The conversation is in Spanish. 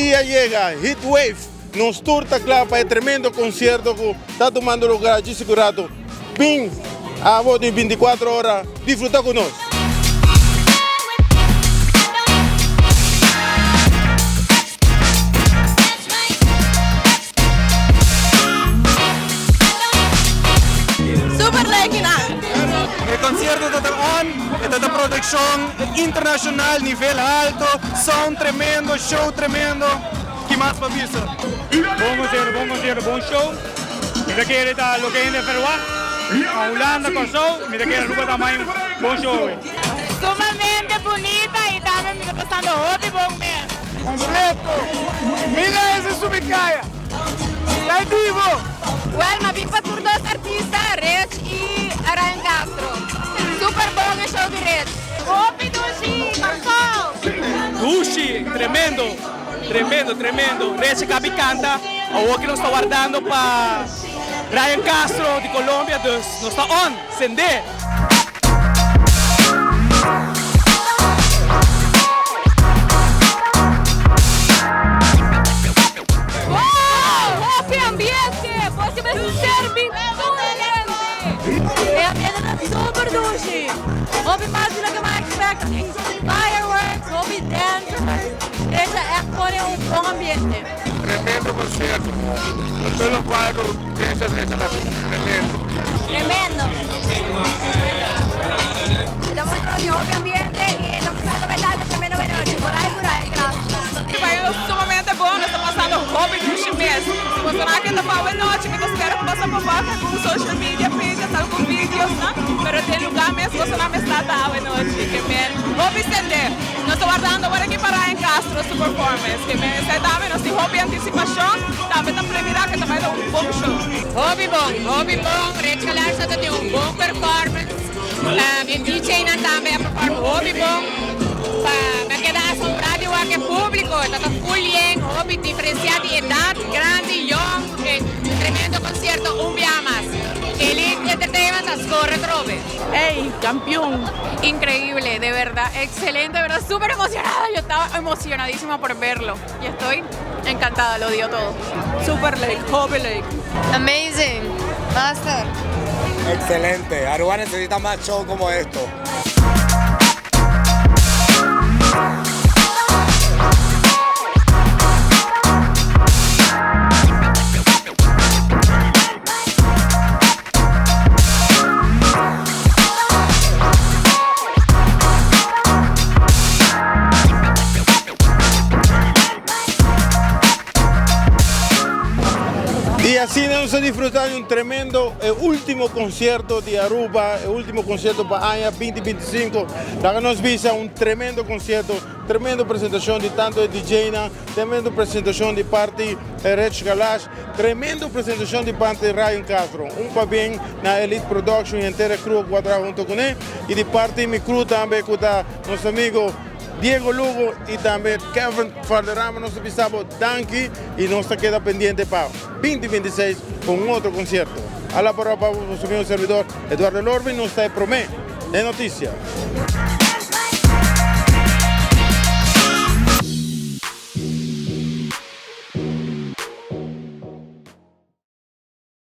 día llega, Heatwave, nos turta claro para el tremendo concierto que está tomando lugar allí segurato. Ven a vos en 24 horas, disfruta con nosotros. El concierto está on, está de producción internacional, nivel alto, sound tremendo, show tremendo. ¿Qué más para eso? Bom concierto, bom show. Mira que ele está lo que é de Peruá, a Holanda com show, mira que ele também bom show. Sumamente bonita y también me está pasando hobby bom mesmo. Completo. Mira esse subicaia. Está vivo. Well, ma vim para tour dos artistas, Rich e Ryan Castro. Super bom o show de Rich. Hobby Dushi, Marcol. Dushi, tremendo. Rich Gabi canta, o que nós está guardando para Ryan Castro de Colômbia, nós está on, sender. Super Dushi. Hobby más de lo que más expecting. Fireworks, hobby dancers. Ella es pone un buen ambiente. Tremendo concierto. Todos los cuadros, tremendo. Estamos en un hobby ambiente y estamos pasando verdad tremendo noche. Por ahí, gracias. Vai sumamente bom, nós estamos passando hobby Dushi mesmo. Você não quer tapar a noite, me espera que passa por volta com social media, pages, alguns vídeos, né? Mas tem lugar mesmo, você não está a noite, que bem. Hobby estender. Nós estamos guardando agora aqui para Ryan Castro, sua performance, que bem. Esse também, nós temos hobby antecipação, também estamos preparando que também dá bom show. Hobby bom, Red Galarza tem bom performance. Em DJ na também a performance hobby bom. Me queda asombrado igual que público, está full bien, hobby diferenciado de edad, grande, young, tremendo concierto, un día más. Elite Entertainment, corre trove. Ey, campeón. Increíble, de verdad, excelente, de verdad, súper emocionada. Yo estaba emocionadísima por verlo y estoy encantada, lo dio todo. Super Lake, Hobby Lake. Amazing, master. Excelente. Aruba necesita más show como esto. Y así vamos a disfrutar de un tremendo último concierto de Aruba, el último concierto para año 2025. La que nos visa un tremendo concierto, tremenda presentación de tanto de DJ, tremenda presentación de parte de Rich Galash, tremenda presentación de parte de Ryan Castro. Un papel na Elite Production y entera crew que trabaja junto con él. Y de parte de mi crew también que está nuestro amigo Diego Lugo y también Kevin Valderrama, nos avisamos, Danky, y nos queda pendiente para 2026 con otro concierto. A la palabra para su amigo servidor Eduardo Lorvin, nos está de Promé de Noticias.